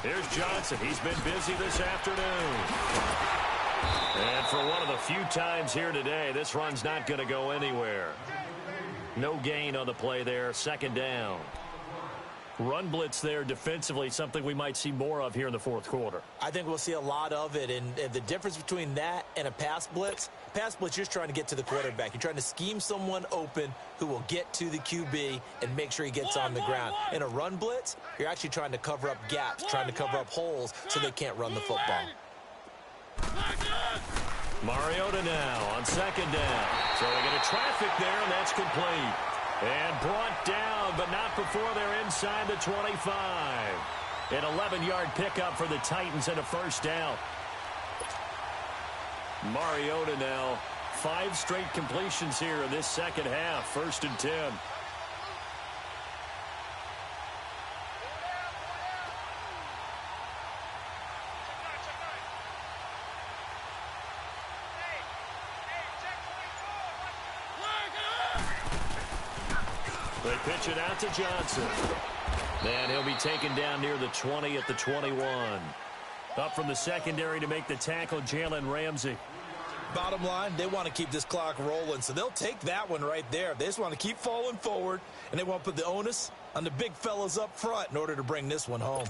Here's Johnson. He's been busy this afternoon. And for one of the few times here today, this run's not going to go anywhere. No gain on the play there. Second down. Run blitz there defensively, something we might see more of here in the fourth quarter. I think we'll see a lot of it, and the difference between that and a pass blitz, you're just trying to get to the quarterback. You're trying to scheme someone open who will get to the QB and make sure he gets on the ground. In a run blitz, you're actually trying to cover up gaps, trying to cover up holes so they can't run the football. Mariota now on second down. So they get a traffic there, and that's complete. And brought down, but not before they're inside the 25. An 11-yard pickup for the Titans and a first down. Mariota now, 5 straight completions here in this second half. 1st and 10. They pitch it out to Johnson. And he'll be taken down near the 20 at the 21. Up from the secondary to make the tackle, Jalen Ramsey. Bottom line, they want to keep this clock rolling, so they'll take that one right there. They just want to keep falling forward, and they want to put the onus on the big fellas up front in order to bring this one home.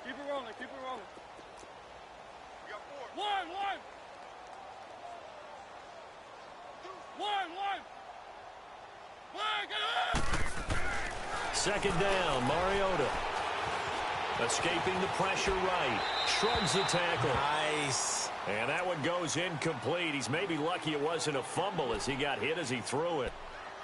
Keep it rolling, keep it rolling. You got 4. One. Second down, Mariota. Escaping the pressure right. Shrugs the tackle. Nice. And that one goes incomplete. He's maybe lucky it wasn't a fumble as he got hit as he threw it.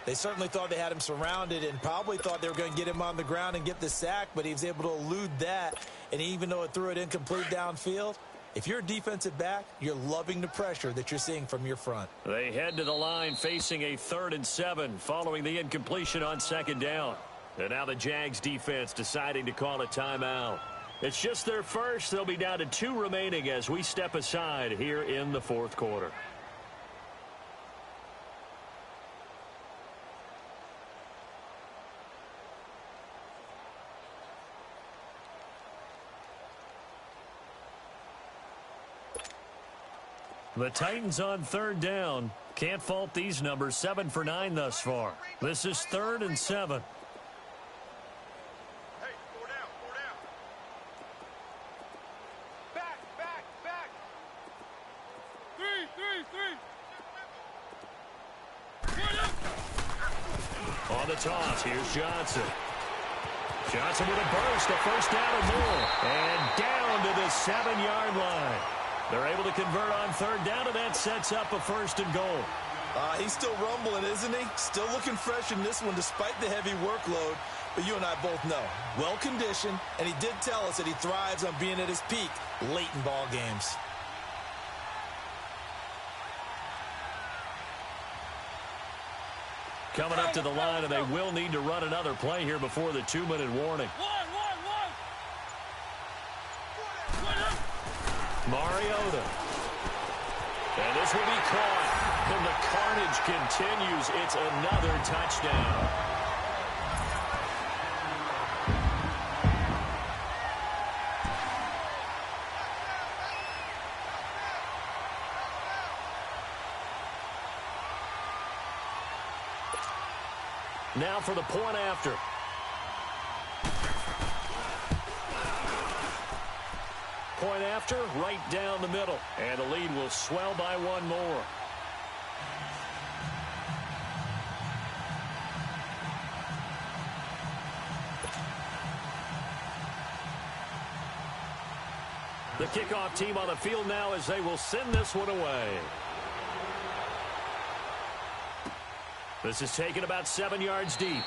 They certainly thought they had him surrounded and probably thought they were going to get him on the ground and get the sack, but he was able to elude that. And even though it threw it incomplete downfield, if you're a defensive back, you're loving the pressure that you're seeing from your front. They head to the line facing a 3rd and 7 following the incompletion on second down. And now the Jags defense deciding to call a timeout. It's just their first. They'll be down to 2 remaining as we step aside here in the fourth quarter. The Titans on 3rd down. Can't fault these numbers. 7 for 9 thus far. This is 3rd and 7. Hey, 4 down. Back. 3. On the toss, here's Johnson. Johnson with a burst, a first down and more. And down to the 7-yard line. They're able to convert on third down, and that sets up a first and goal. He's still rumbling, isn't he? Still looking fresh in this one despite the heavy workload. But you and I both know, well-conditioned, and he did tell us that he thrives on being at his peak late in ball games. Coming up to the line, and they will need to run another play here before the 2-minute warning. Mariota. And this will be caught. And the carnage continues. It's another touchdown. Now for the point after. Point after, right down the middle. And the lead will swell by one more. The kickoff team on the field now as they will send this one away. This is taken about 7 yards deep.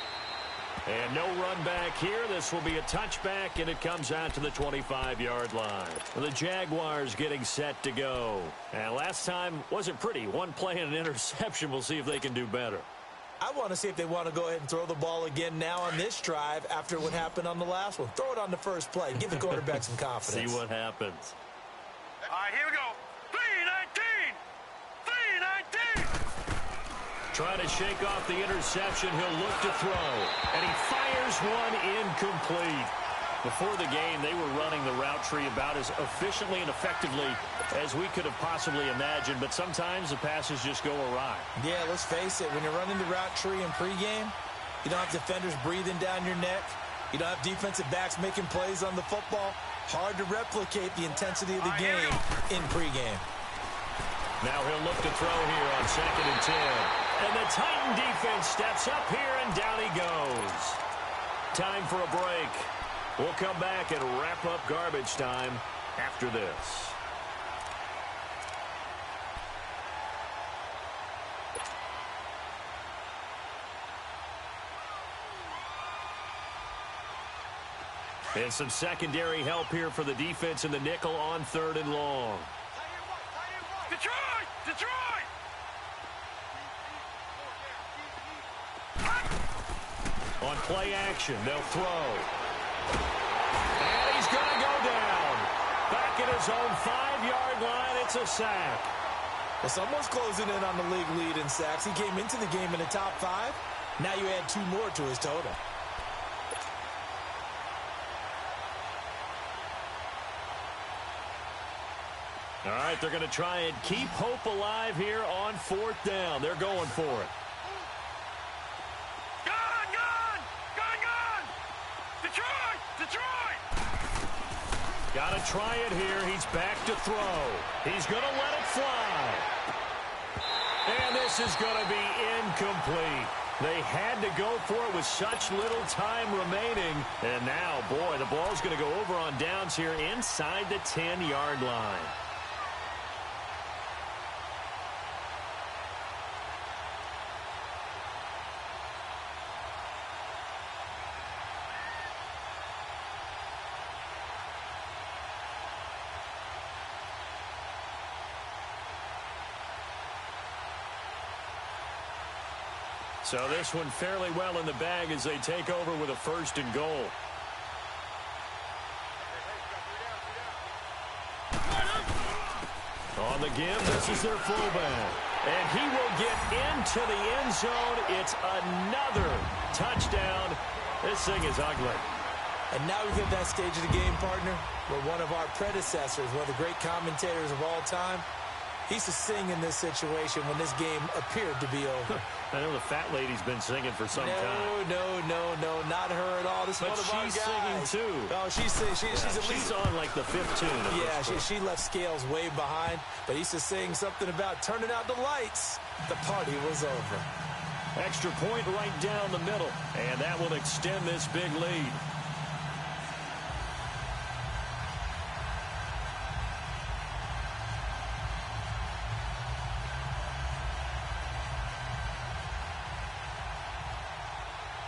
And no run back here. This will be a touchback, and it comes out to the 25-yard line. The Jaguars getting set to go. And last time wasn't pretty. One play and an interception. We'll see if they can do better. I want to see if they want to go ahead and throw the ball again now on this drive after what happened on the last one. Throw it on the first play. Give the quarterback some confidence. See what happens. All right, here we go. 3-19. 3-19. Trying to shake off the interception. He'll look to throw. And he fires one incomplete. Before the game, they were running the route tree about as efficiently and effectively as we could have possibly imagined. But sometimes the passes just go awry. Yeah, let's face it. When you're running the route tree in pregame, you don't have defenders breathing down your neck. You don't have defensive backs making plays on the football. Hard to replicate the intensity of the game in pregame. Now he'll look to throw here on 2nd and 10. And the Titan defense steps up here, and down he goes. Time for a break. We'll come back and wrap up garbage time after this. And some secondary help here for the defense in the nickel on 3rd and long. Detroit! Detroit! On play action, they'll throw. And he's going to go down. Back at his own 5-yard line, it's a sack. Well, someone's closing in on the league lead in sacks. He came into the game in the top 5. Now you add 2 more to his total. All right, they're going to try and keep hope alive here on 4th down. They're going for it. Gone! Detroit! Detroit! Got to try it here. He's back to throw. He's going to let it fly. And this is going to be incomplete. They had to go for it with such little time remaining. And now, boy, the ball's going to go over on downs here inside the 10-yard line. So this one fairly well in the bag as they take over with a 1st and goal. On the give, this is their fullback. And he will get into the end zone. It's another touchdown. This thing is ugly. And now we get that stage of the game, partner, where one of our predecessors, one of the great commentators of all time, he used to sing in this situation when this game appeared to be over. I know the fat lady's been singing for some time. No, not her at all. This is one of our guys. But she's singing too. Oh, she's at least she's on like the 5th tune. Yeah, she left Scales way behind, but he used to sing something about turning out the lights. The party was over. Extra point right down the middle, and that will extend this big lead.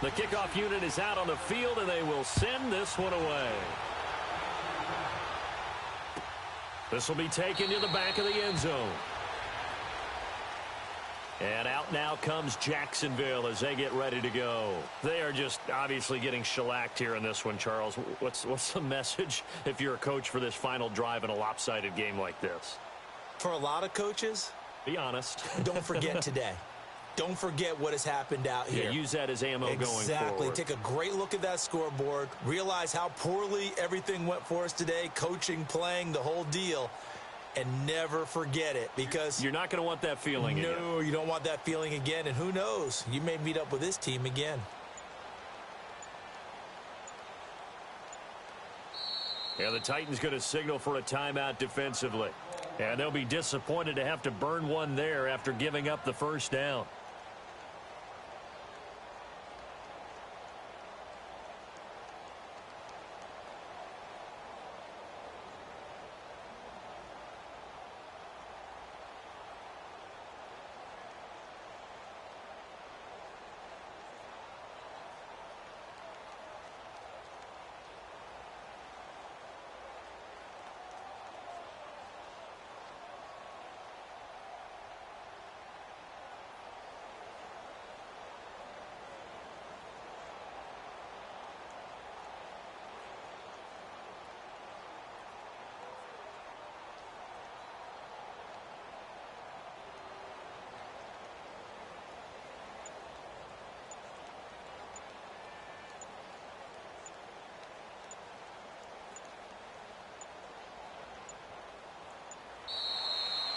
The kickoff unit is out on the field, and they will send this one away. This will be taken to the back of the end zone. And out now comes Jacksonville as they get ready to go. They are just obviously getting shellacked here in this one, Charles. What's the message if you're a coach for this final drive in a lopsided game like this? For a lot of coaches, be honest. Don't forget today. Don't forget what has happened out here. Yeah, use that as ammo going forward. Exactly. Take a great look at that scoreboard. Realize how poorly everything went for us today. Coaching, playing, the whole deal. And never forget it, because you're not going to want that feeling again. No, you don't want that feeling again. And who knows? You may meet up with this team again. Yeah, the Titans going to signal for a timeout defensively. And they'll be disappointed to have to burn one there after giving up the first down.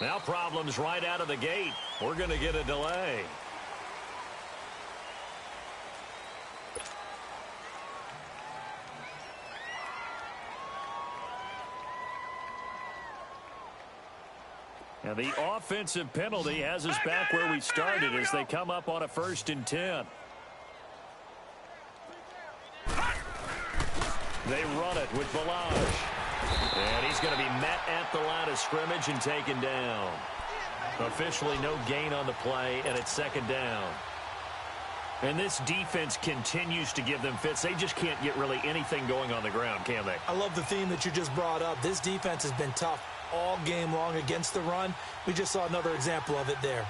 Now problems right out of the gate. We're going to get a delay. And the offensive penalty has us back where we started as they come up on a 1st and 10. They run it with Balaj. And he's going to be met at the line of scrimmage and taken down. Officially no gain on the play, and it's 2nd down. And this defense continues to give them fits. They just can't get really anything going on the ground, can they? I love the theme that you just brought up. This defense has been tough all game long against the run. We just saw another example of it there.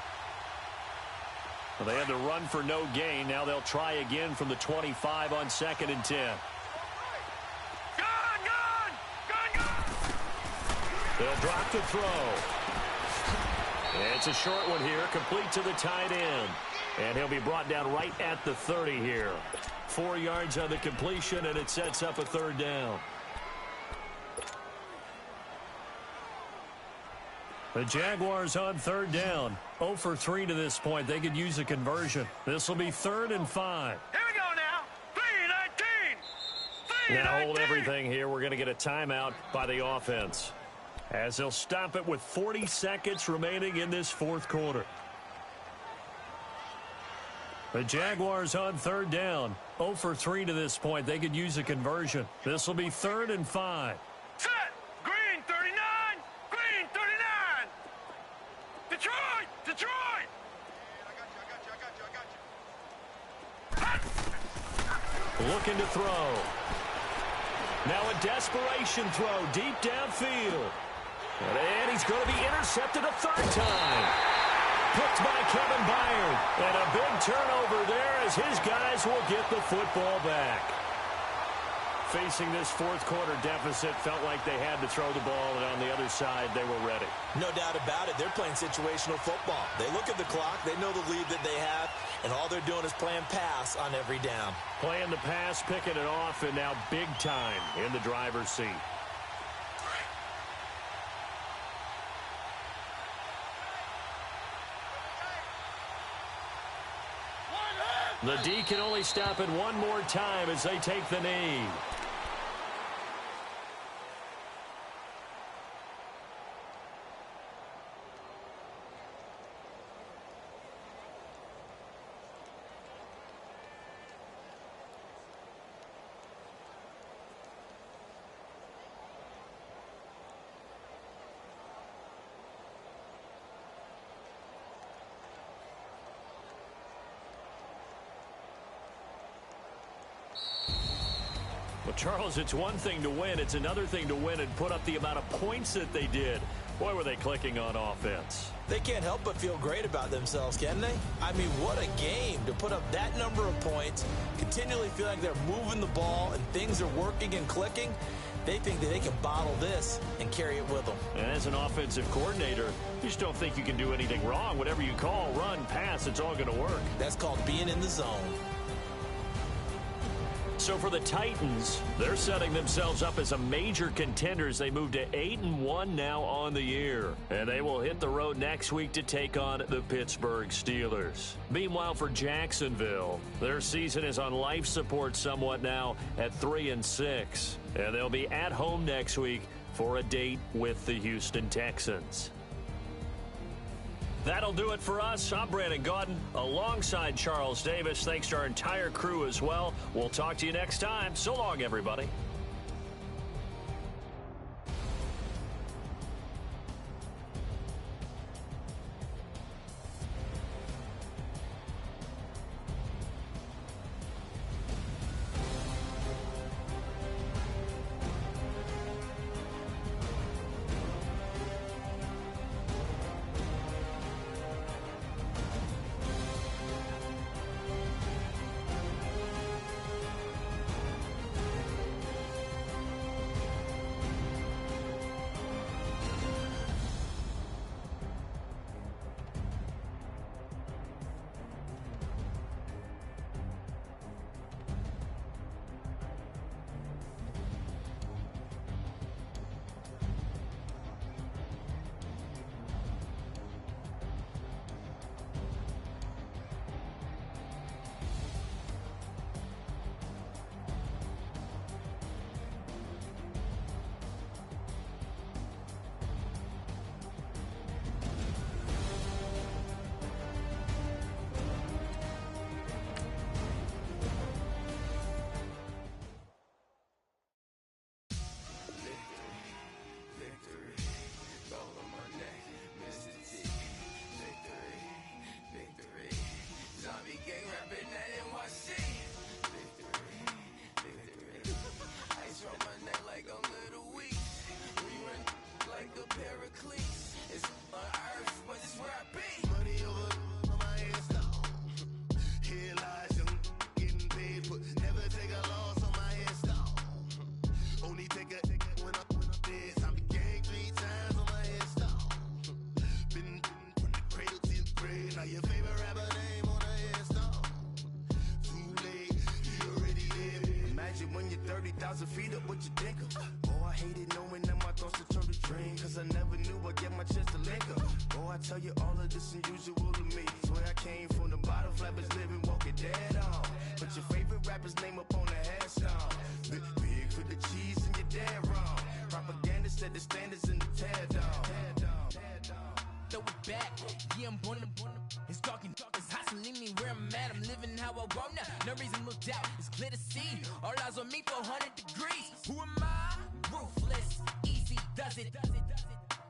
Well, they had to run for no gain. Now they'll try again from the 25 on 2nd and 10. They'll drop the throw. It's a short one here, complete to the tight end. And he'll be brought down right at the 30 here. 4 yards on the completion, and it sets up a 3rd down. The Jaguars on 3rd down. 0 for 3 to this point. They could use a conversion. This will be 3rd and 5. Here we go now. 3-19. Now hold everything here. We're going to get a timeout by the offense, as they'll stop it with 40 seconds remaining in this 4th quarter. The Jaguars on 3rd down. 0 for 3 to this point. They could use a conversion. This will be 3rd and 5. Set. Green 39. Green 39. Detroit. Detroit. Looking to throw. Now a desperation throw deep downfield. And he's going to be intercepted a 3rd time. Picked by Kevin Byard. And a big turnover there as his guys will get the football back. Facing this 4th quarter deficit, felt like they had to throw the ball, and on the other side, they were ready. No doubt about it. They're playing situational football. They look at the clock. They know the lead that they have, and all they're doing is playing pass on every down. Playing the pass, picking it off, and now big time in the driver's seat. The D can only stop it one more time as they take the knee. Charles, it's one thing to win. It's another thing to win and put up the amount of points that they did. Boy, were they clicking on offense. They can't help but feel great about themselves, can they? I mean, what a game to put up that number of points, continually feel like they're moving the ball and things are working and clicking. They think that they can bottle this and carry it with them. And as an offensive coordinator, you just don't think you can do anything wrong. Whatever you call, run, pass, it's all going to work. That's called being in the zone. So for the Titans, they're setting themselves up as a major contender as they move to 8-1 now on the year. And they will hit the road next week to take on the Pittsburgh Steelers. Meanwhile, for Jacksonville, their season is on life support somewhat now at 3-6. And they'll be at home next week for a date with the Houston Texans. That'll do it for us. I'm Brandon Gaudin alongside Charles Davis. Thanks to our entire crew as well. We'll talk to you next time. So long, everybody. Feet up, what you think of? Oh, I hated knowing that my thoughts would turn to dream, cause I never knew I'd get my chest to link up. Oh, I tell you all of this unusual to me. Swear I came from the bottom, flappers living, walking dead on. Put your favorite rapper's name up on the headstone. Big for the cheese and you're dead wrong. Propaganda set the standards in the tear down. Throw it back, yeah, I'm born to it's talking, it's hot, so leave me where I'm at. I'm living how I want now, no reason to doubt. It's clear to see, all eyes on me, 400 degrees. Who am I? Ruthless, easy, does it.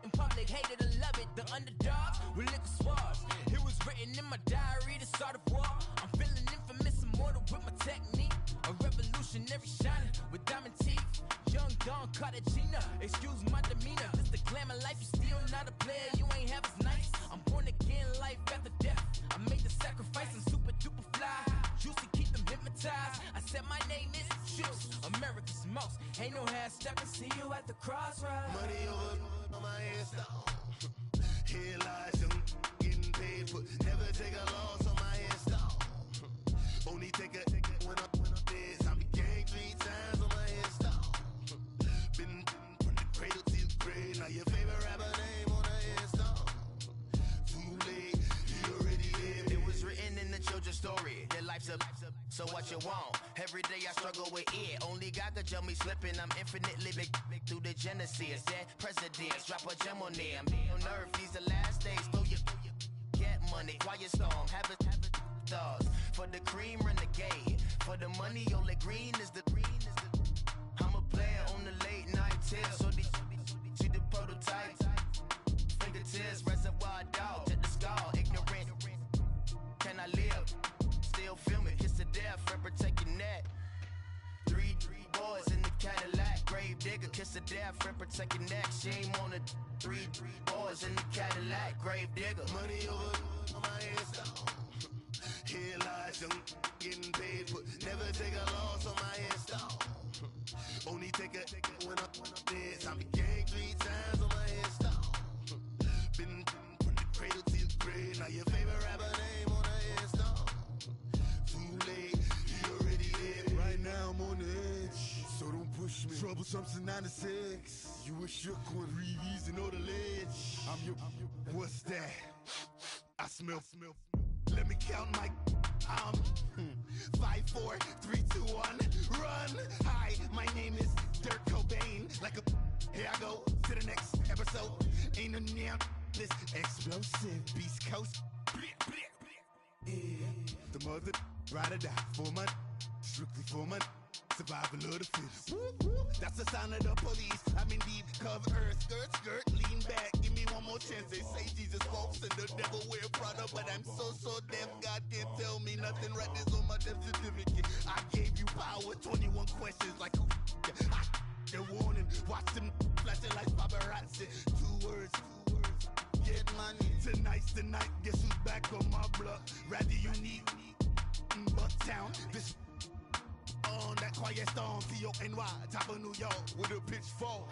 In public, hate it or love it. The underdogs with liquor swabs. It was written in my diary to start a war. I'm feeling infamous, immortal with my technique. A revolutionary shining with diamond teeth. Young Don Cartagena, excuse my demeanor. This the glamour life, you still not a player, you ain't half as nice. I'm born again, life after death. I made the sacrifice, I'm super duper fly. Juicy, keep them hypnotized. I said my name is Juice, America's most. Ain't no half stepping, see you at the crossroads. Money over on my headstone. Here lies young, getting paid for. Never take a loss on my headstone. Only take a when I'm dead. I be gang 3 times on my headstone. Been from the cradle to the grave. Now your favorite rapper name on the headstone. Too late, you already lived. It was written in the children's story. Their life's a so what you want? Every day I struggle with it. Only God could jump me slipping. I'm infinitely big through the genesis. Dead presidents, drop a gem on them. On earth, these the last days. Throw your get money, quiet storm, have it stars. For the cream, renegade. For the money, only green is the I'm a player on the late night till. So these see the prototype. Fingertips, reservoir dog, to the skull, ignorant. Can I live? Still film it, kiss to death, forever take your neck. Three boys in the grave digger. Kiss the death, friend, protect your neck. Shame on the 3 boys in the Cadillac. Grave digger. Money over on my headstone. Here lies young, getting paid for. Never take a loss on my headstone. Only take a when I'm dead. I'm gang 3 times on my headstone. Been from the cradle to the grave. Now your favorite rapper name on a headstone. Too late, he already dead. Right now I'm on the edge, so don't push me. Troublesome since 96. You a shook one, Reeves and all the ledge. I'm your, what's that? I smell. Let me count my 5, 4, 3, 2, 1, run. Hi, my name is Dirk Cobain. Like a here I go to the next episode. Ain't no damn this explosive Beast Coast. Yeah. The mother ride or die for my strictly for my survival of the fittest. That's the sign of the police. I'm indeed cover earth, skirt, lean back. Give me one more chance. They say Jesus walks and the devil wear Prada, but I'm so deaf. God can't tell me nothing. Right this on my death certificate. I gave you power. 21 questions like who? They're warning. Watch them flashing like paparazzi. 2 words. Get money. Tonight's the night. Guess who's back on my block? Rather you need Bucktown. This on that quiet storm, T-O-N-Y, top of New York, with a pitchfork.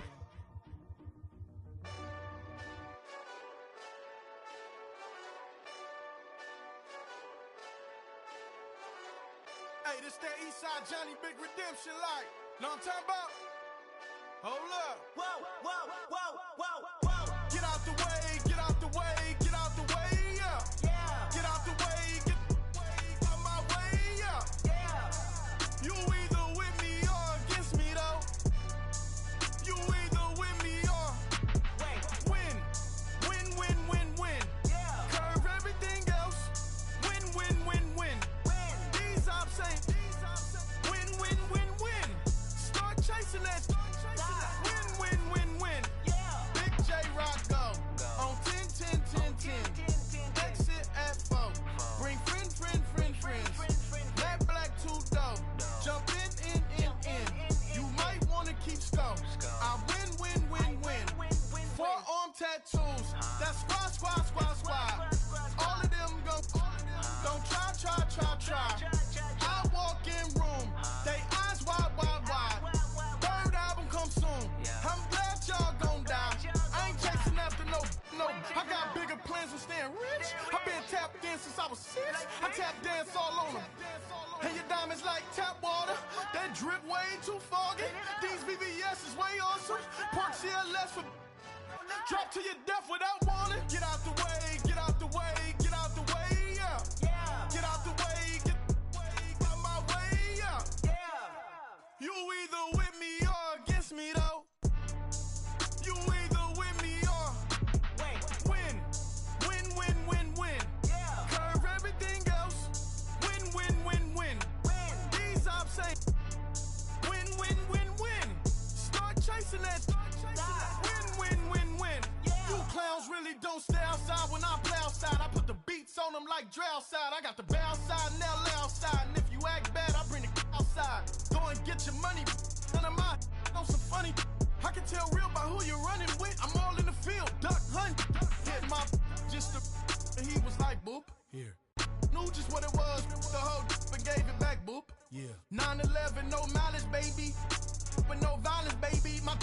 Hey, this that Eastside Johnny Big Redemption like. Know what I'm talking about? Hold up. Whoa. Get out the way, get out the way, get out the way, yeah. Get out the way, get out my way, yeah. You either with me or against me, though. You either with me or win. Curve everything else. Win. These ops ain't win. Start chasing that. Win. Big J Rock go on 10. Exit at 4. Bring friends. That black 2 dope. Jump in. You might wanna keep score. I win. 4-arm tattoos. That's squad. All of them go. Don't try. I walk in room. They eyes wide. Third album come soon. I'm glad y'all gon' die. I ain't chasing after no. I got bigger plans than staying rich. I been tapped in since I was 6. I tap dance all on them. And your diamonds like tap water. That drip way too foggy. These BBS is way awesome. Park CLS for drop to your death without warning. Get out the way, yeah. Get out the way, get out my way, yeah. You either with me or against me, though. You either with me or win. Curve everything else. Win. These ops ain't win. Start chasing that. Win. You clowns really don't stay outside when I play outside. I put the beats on them like drow side. I got the bow side and LA outside. And if you act bad, I bring the outside. Go and get your money. None of my know some funny. I can tell real by who you're running with. I'm all in the field. Duck hunt. Hit my just the and he was like boop. Here. Knew just what it was. The whole and gave it back boop. Yeah. 9/11, no mileage, baby. With no violence, baby. My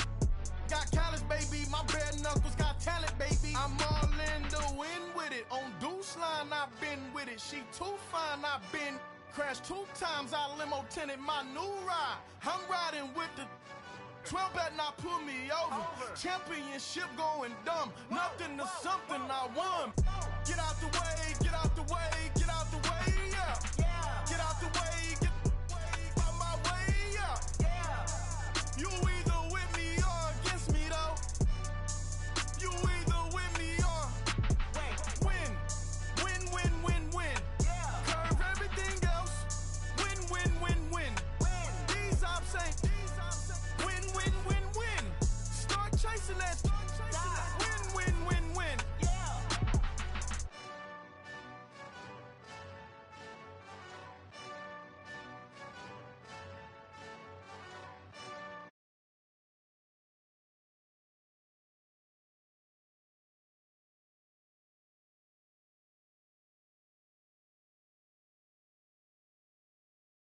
got callous, baby. My bare knuckles got talent, baby. I'm all in the wind with it. On Deuce line, I've been with it. She too fine, I've been crashed 2 times. I limo tinted my new ride. I'm riding with the 12 better not pull me over. Championship going dumb. Nothing to something I won. Get out the way.